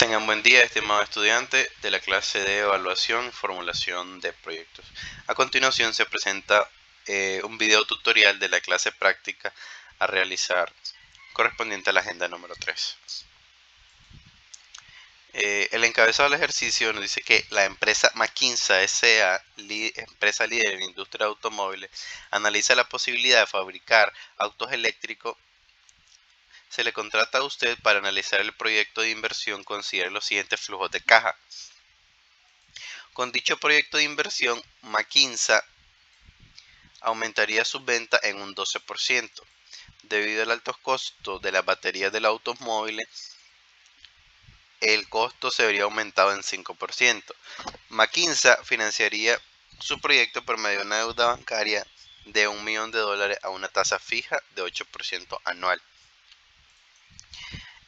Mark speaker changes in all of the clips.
Speaker 1: Tengan buen día, estimado estudiante de la clase de evaluación y formulación de proyectos. A continuación se presenta un video tutorial de la clase práctica a realizar correspondiente a la agenda número 3. El encabezado del ejercicio nos dice que la empresa McKinsey S.A., empresa líder en la industria de automóviles, analiza la posibilidad de fabricar autos eléctricos. Se le contrata a usted para analizar el proyecto de inversión. Considere los siguientes flujos de caja. Con dicho proyecto de inversión, McKinsey aumentaría sus ventas en un 12%. Debido al alto costo de las baterías del automóvil, el costo se vería aumentado en 5%. McKinsey financiaría su proyecto por medio de una deuda bancaria de $1 millón a una tasa fija de 8% anual.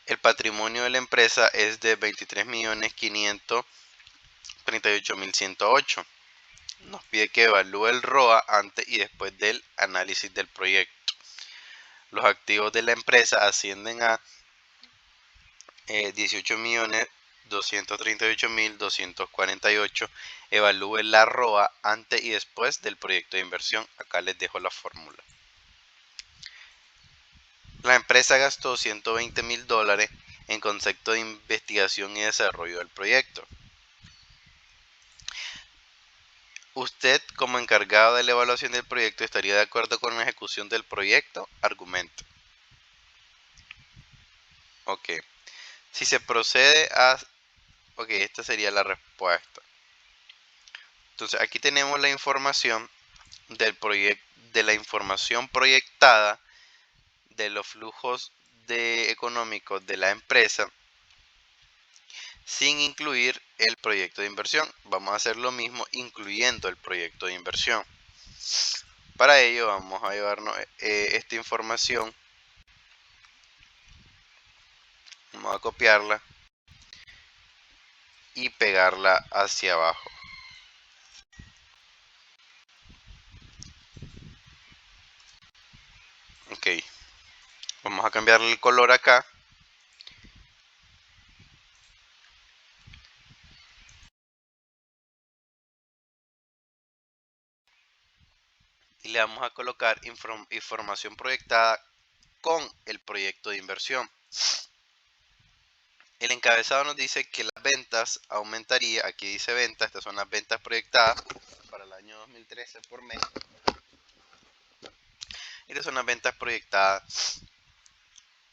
Speaker 1: El patrimonio de la empresa es de 23.538.108. Nos pide que evalúe el ROA antes y después del análisis del proyecto. Los activos de la empresa ascienden a 18.238.248. Evalúe la ROA antes y después del proyecto de inversión. Acá les dejo la fórmula. La empresa gastó $120.000 en concepto de investigación y desarrollo del proyecto. Usted, como encargado de la evaluación del proyecto, ¿estaría de acuerdo con la ejecución del proyecto? Argumento. Ok. Si se procede a... Ok, esta sería la respuesta. Entonces, aquí tenemos la información del proyecto, de la información proyectada de los flujos económicos de la empresa sin incluir el proyecto de inversión. Vamos a hacer lo mismo incluyendo el proyecto de inversión. Para ello vamos a llevarnos esta información, vamos a copiarla y pegarla hacia abajo. Ok, vamos a cambiarle el color acá. Y le vamos a colocar información proyectada con el proyecto de inversión. El encabezado nos dice que las ventas aumentaría, aquí dice ventas, estas son las ventas proyectadas para el año 2013 por mes. Estas son las ventas proyectadas.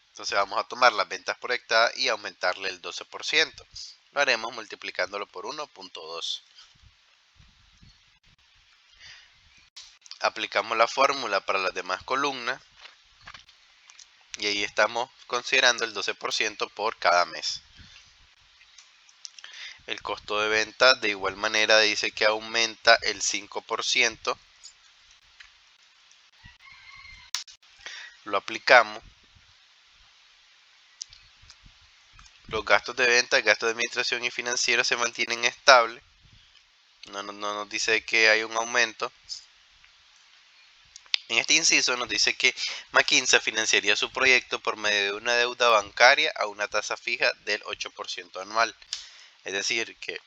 Speaker 1: Entonces vamos a tomar las ventas proyectadas y aumentarle el 12%. Lo haremos multiplicándolo por 1.2. Aplicamos la fórmula para las demás columnas. Y ahí estamos considerando el 12% por cada mes. El costo de venta de igual manera dice que aumenta el 5%. Lo aplicamos. Los gastos de venta, gastos de administración y financiero se mantienen estables. No nos dice que hay un aumento. En este inciso nos dice que McKinsey financiaría su proyecto por medio de una deuda bancaria a una tasa fija del 8% anual. Es decir, que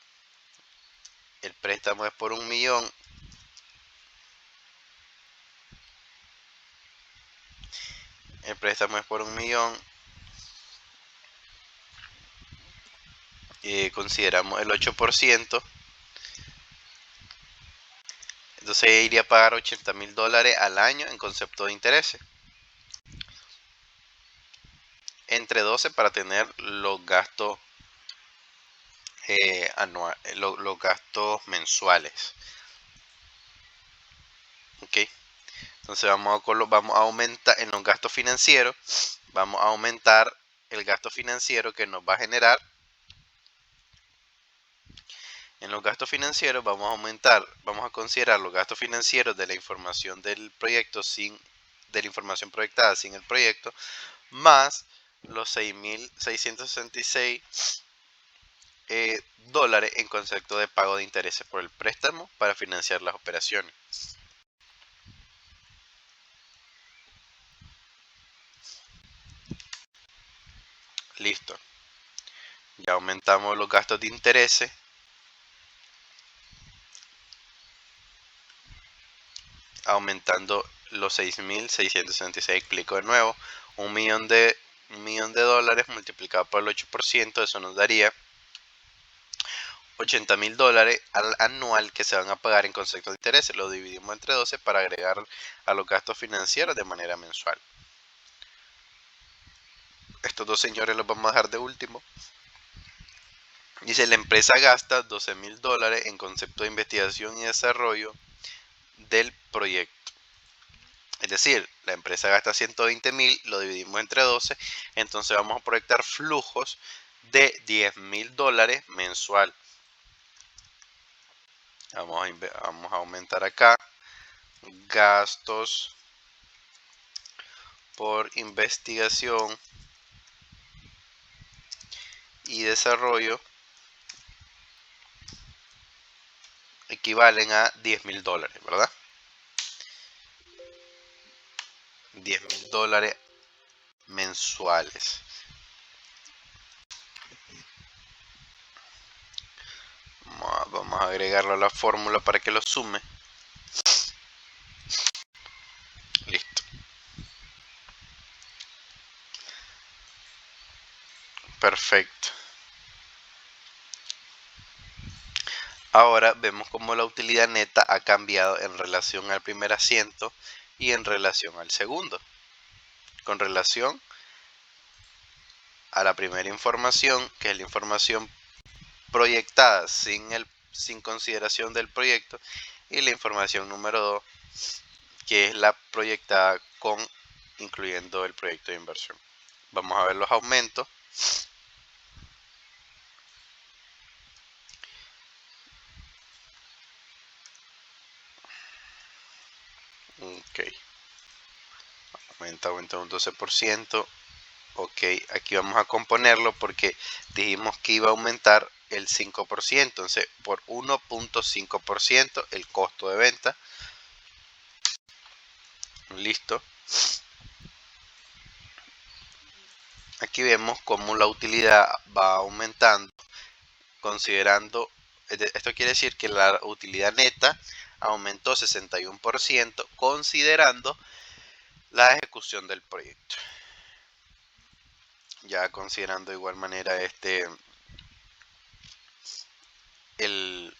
Speaker 1: el préstamo es por $1 millón. El préstamo es por $1 millón. Consideramos el 8%. Entonces iría a pagar $80.000 al año en concepto de intereses. Entre 12 para tener los gastos los gastos mensuales. Ok. Entonces vamos a aumentar en los gastos financieros. Vamos a aumentar el gasto financiero que nos va a generar. En los gastos financieros vamos a considerar los gastos financieros de la información del proyecto de la información proyectada sin el proyecto, más los 6.666 dólares en concepto de pago de intereses por el préstamo para financiar las operaciones. Listo. Ya aumentamos los gastos de intereses. Aumentando los 6.666. Explico de nuevo. Un millón de dólares multiplicado por el 8%, eso nos daría $80.000 al anual que se van a pagar en concepto de intereses. Lo dividimos entre 12 para agregar a los gastos financieros de manera mensual. Estos dos señores los vamos a dejar de último. Dice, la empresa gasta $12.000 en concepto de investigación y desarrollo del proyecto. Es decir, la empresa gasta 120.000, lo dividimos entre 12, entonces vamos a proyectar flujos de $10.000 mensual. Vamos a aumentar acá gastos por investigación y desarrollo equivalen a $10.000, ¿verdad? $10.000 mensuales. Vamos a agregarlo a la fórmula para que lo sume. Listo. Perfecto. Ahora vemos cómo la utilidad neta ha cambiado en relación al primer asiento y en relación al segundo. Con relación a la primera información, que es la información proyectada sin consideración del proyecto, y la información número 2, que es la proyectada incluyendo el proyecto de inversión. Vamos a ver los aumentos. Ok. Aumenta un 12%. Ok, aquí vamos a componerlo porque dijimos que iba a aumentar el 5%. Entonces, por 1.5% el costo de venta. Listo. Aquí vemos cómo la utilidad va aumentando considerando, esto quiere decir que la utilidad neta aumentó 61% considerando la ejecución del proyecto. Ya considerando de igual manera el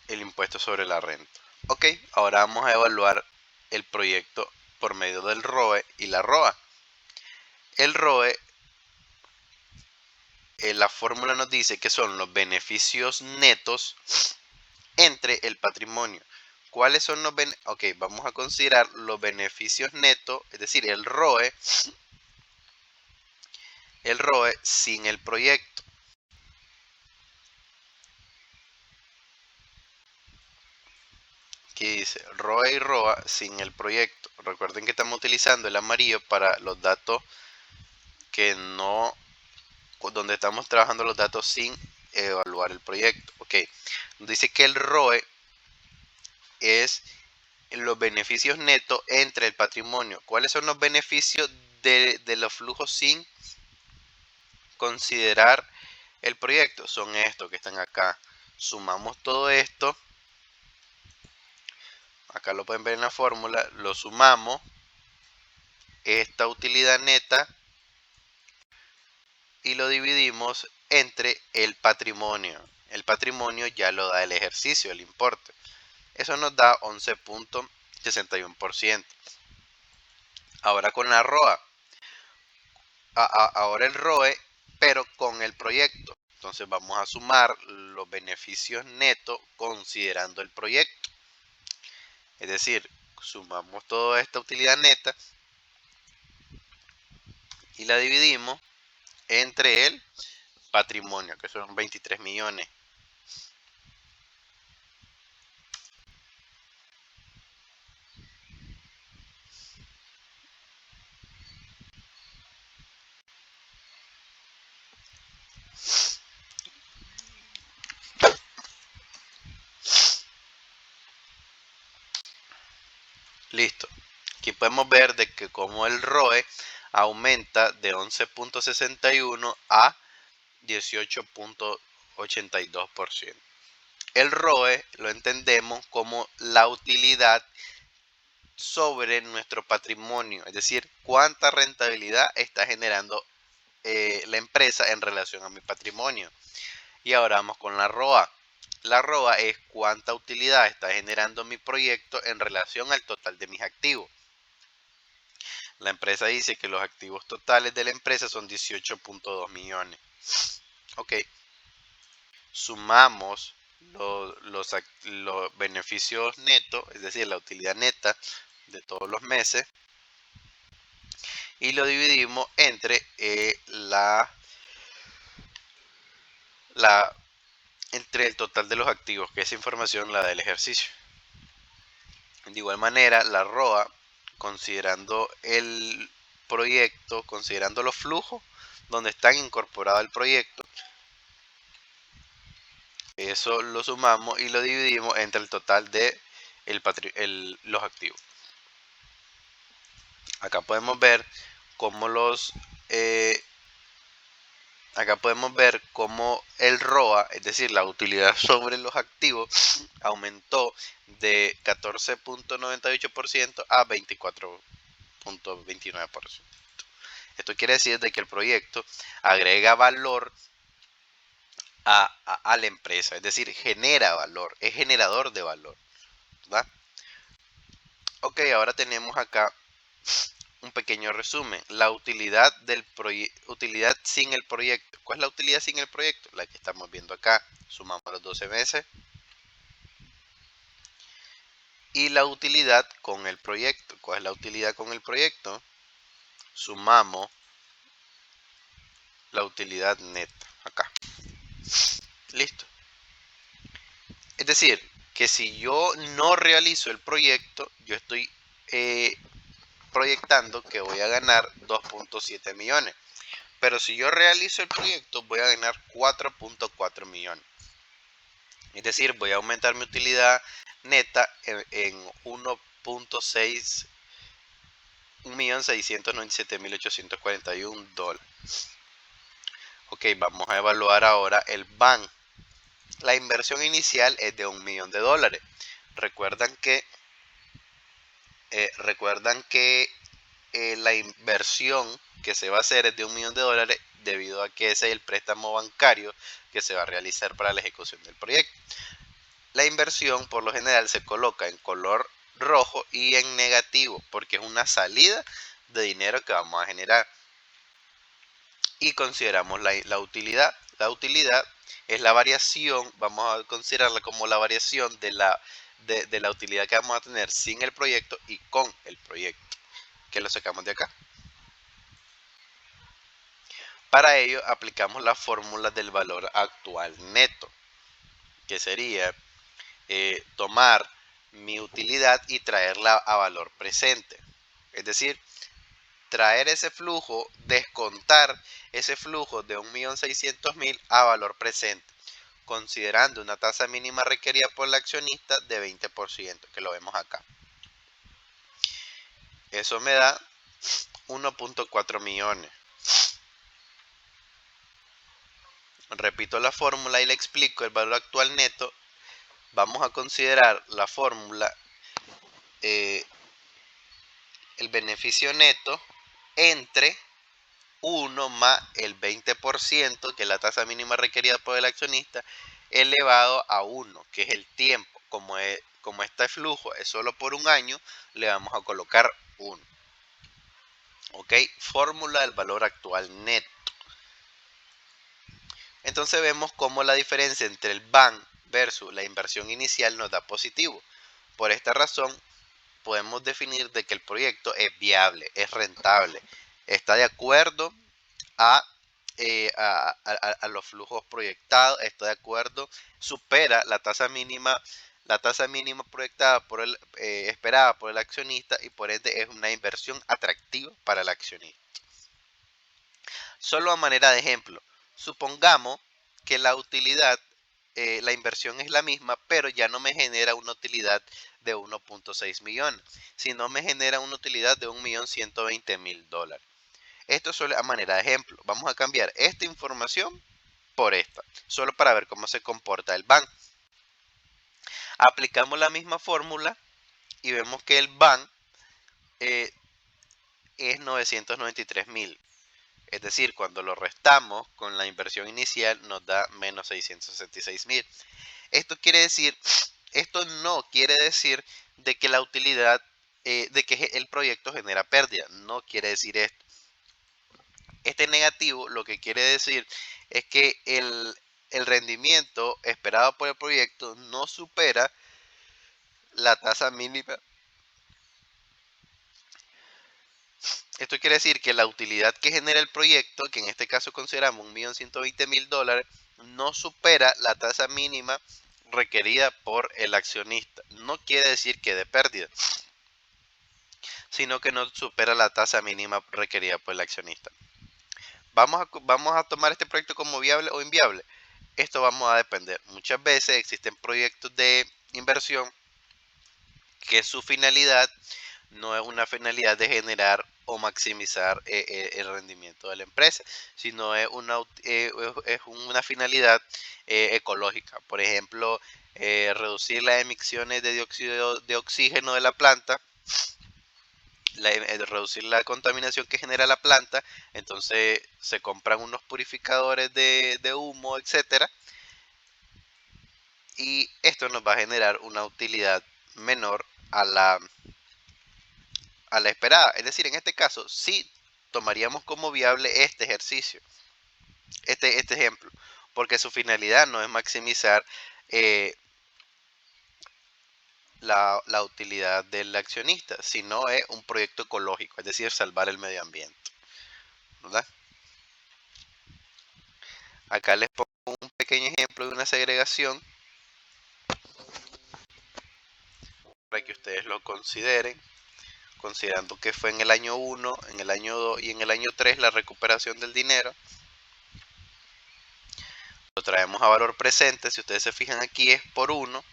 Speaker 1: impuesto sobre la renta. Ok, ahora vamos a evaluar el proyecto por medio del ROE y la ROA. El ROE, la fórmula nos dice que son los beneficios netos entre el patrimonio. ¿Cuáles son los beneficios? Ok, vamos a considerar los beneficios netos, es decir, el ROE sin el proyecto. Aquí dice ROE y ROA sin el proyecto. Recuerden que estamos utilizando el amarillo para los datos que no, donde estamos trabajando los datos sin evaluar el proyecto. Ok, dice que el ROE es los beneficios netos entre el patrimonio. ¿Cuáles son los beneficios de los flujos sin considerar el proyecto? Son estos que están acá. Sumamos todo esto. Acá lo pueden ver en la fórmula. Lo sumamos. Esta utilidad neta. Y lo dividimos entre el patrimonio. El patrimonio ya lo da el ejercicio, el importe. Eso nos da 11.61%. Ahora con la ROA. Ahora el ROE, pero con el proyecto. Entonces vamos a sumar los beneficios netos considerando el proyecto. Es decir, sumamos toda esta utilidad neta y la dividimos entre el patrimonio, que son 23 millones. Listo. Aquí podemos ver de que como el ROE aumenta de 11.61 a 18.82%. El ROE lo entendemos como la utilidad sobre nuestro patrimonio, es decir, cuánta rentabilidad está generando la empresa en relación a mi patrimonio. Y ahora vamos con la ROA. La ROA es cuánta utilidad está generando mi proyecto en relación al total de mis activos. La empresa dice que los activos totales de la empresa son 18.2 millones. Ok. Sumamos los beneficios netos, es decir, la utilidad neta de todos los meses, y lo dividimos entre entre el total de los activos, que esa información la da el ejercicio. De igual manera, la ROA, considerando el proyecto, considerando los flujos donde están incorporados el proyecto, eso lo sumamos y lo dividimos entre el total de los activos. Acá podemos ver cómo el ROA, es decir, la utilidad sobre los activos, aumentó de 14.98% a 24.29%. Esto quiere decir de que el proyecto agrega valor a la empresa, es decir, genera valor, es generador de valor, ¿verdad? Ok, ahora tenemos acá un pequeño resumen. La utilidad utilidad sin el proyecto. ¿Cuál es la utilidad sin el proyecto? La que estamos viendo acá. Sumamos los 12 meses. Y la utilidad con el proyecto. ¿Cuál es la utilidad con el proyecto? Sumamos la utilidad neta. Acá. Listo. Es decir, que si yo no realizo el proyecto, yo estoy proyectando que voy a ganar 2.7 millones. Pero si yo realizo el proyecto, voy a ganar 4.4 millones. Es decir, voy a aumentar mi utilidad neta en 1.6, 1.697.841 dólares. Ok, vamos a evaluar ahora el BAN. La inversión inicial es de $1 millón. Recuerdan que la inversión que se va a hacer es de $1 millón debido a que ese es el préstamo bancario que se va a realizar para la ejecución del proyecto. La inversión por lo general se coloca en color rojo y en negativo porque es una salida de dinero que vamos a generar. Y consideramos la utilidad. La utilidad es la variación, vamos a considerarla como la variación de la utilidad que vamos a tener sin el proyecto y con el proyecto, que lo sacamos de acá. Para ello aplicamos la fórmula del valor actual neto, que sería tomar mi utilidad y traerla a valor presente. Es decir, traer ese flujo, descontar ese flujo de 1.600.000 a valor presente, considerando una tasa mínima requerida por el accionista de 20%, que lo vemos acá. Eso me da 1.4 millones. Repito la fórmula y le explico el valor actual neto. Vamos a considerar la fórmula, el beneficio neto entre 1 más el 20%, que es la tasa mínima requerida por el accionista, elevado a 1, que es el tiempo. Como este flujo es solo por un año, le vamos a colocar 1. Ok, fórmula del valor actual neto. Entonces vemos cómo la diferencia entre el BAN versus la inversión inicial nos da positivo. Por esta razón, podemos definir de que el proyecto es viable, es rentable, está de acuerdo a los flujos proyectados, está de acuerdo, supera la tasa mínima proyectada esperada por el accionista, y por ende es una inversión atractiva para el accionista. Solo a manera de ejemplo, supongamos que la utilidad, la inversión es la misma, pero ya no me genera una utilidad de 1.6 millones, sino me genera una utilidad de 1.120.000 dólares. Esto solo a manera de ejemplo. Vamos a cambiar esta información por esta, solo para ver cómo se comporta el BAN. Aplicamos la misma fórmula y vemos que el BAN es 993.000. Es decir, cuando lo restamos con la inversión inicial nos da menos 666.000. Esto no quiere decir de que la utilidad, de que el proyecto genera pérdida. No quiere decir esto. Este negativo lo que quiere decir es que el rendimiento esperado por el proyecto no supera la tasa mínima. Esto quiere decir que la utilidad que genera el proyecto, que en este caso consideramos $1.120.000, no supera la tasa mínima requerida por el accionista. No quiere decir que de pérdida, sino que no supera la tasa mínima requerida por el accionista. Vamos a tomar este proyecto como viable o inviable. Esto vamos a depender. Muchas veces existen proyectos de inversión que su finalidad no es una finalidad de generar o maximizar el rendimiento de la empresa, sino es una finalidad ecológica. Por ejemplo, reducir las emisiones de dióxido de oxígeno de la planta, reducir la contaminación que genera la planta. Entonces se compran unos purificadores de humo, etcétera, y esto nos va a generar una utilidad menor a la esperada. Es decir, en este caso sí tomaríamos como viable este ejercicio, este ejemplo, porque su finalidad no es maximizar la utilidad del accionista, sino es un proyecto ecológico, es decir, salvar el medio ambiente, ¿verdad? Acá les pongo un pequeño ejemplo de una segregación para que ustedes lo consideren, considerando que fue en el año 1, en el año 2 y en el año 3 la recuperación del dinero. Lo traemos a valor presente. Si ustedes se fijan, aquí es por 1,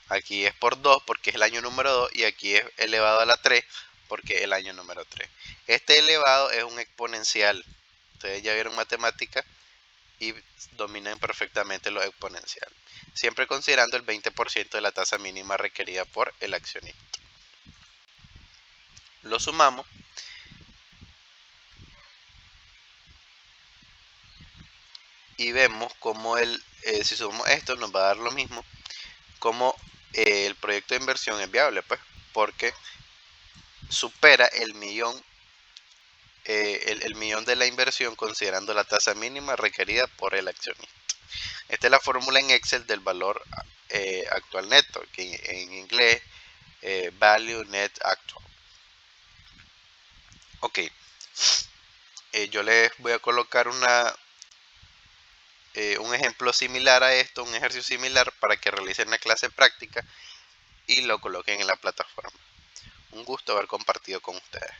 Speaker 1: aquí es por 2 porque es el año número 2, y aquí es elevado a la 3 porque es el año número 3. Este elevado es un exponencial. Ustedes ya vieron matemáticas y dominan perfectamente lo exponencial, siempre considerando el 20% de la tasa mínima requerida por el accionista. Lo sumamos y vemos como si sumamos esto nos va a dar lo mismo, como el proyecto de inversión es viable, pues, porque supera el millón de la inversión considerando la tasa mínima requerida por el accionista. Esta es la fórmula en Excel del valor actual neto, que en inglés Value Net Actual. Ok, yo les voy a colocar un ejemplo similar a esto, un ejercicio similar para que realicen la clase práctica y lo coloquen en la plataforma. Un gusto haber compartido con ustedes.